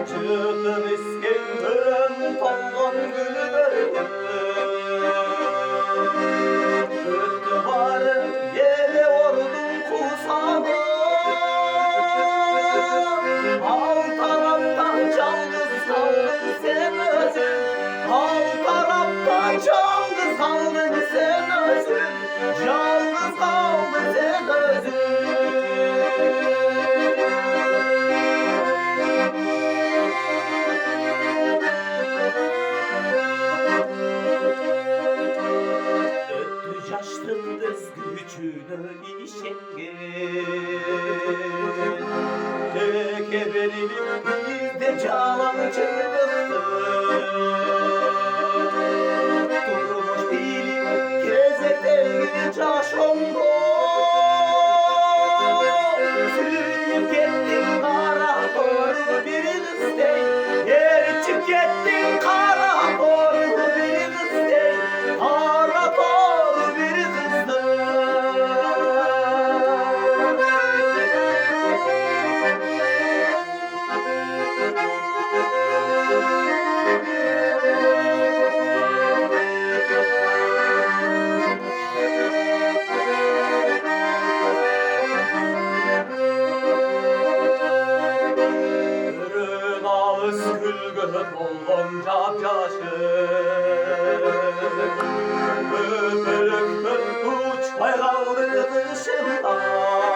Çıktım İskender'in tongon gülü gördüm. Öttü varım yere vurdum kusamı. Al taraftan çalgı saldın sen özün. Al taraftan çalgı saldın sen özün. Yalnız kaldın sen özün. Yaştım kız gücünü işenge. Tekeberim bizde canan çıktı. Durmuş dilim gezekten caş oldu. Sürüp gittin kara doğru bir kıstey. Geçip gittin kara doğru bir kıstey. Kara doğru bir olgunca yaşı öpülüktün uç hayaldı dışında.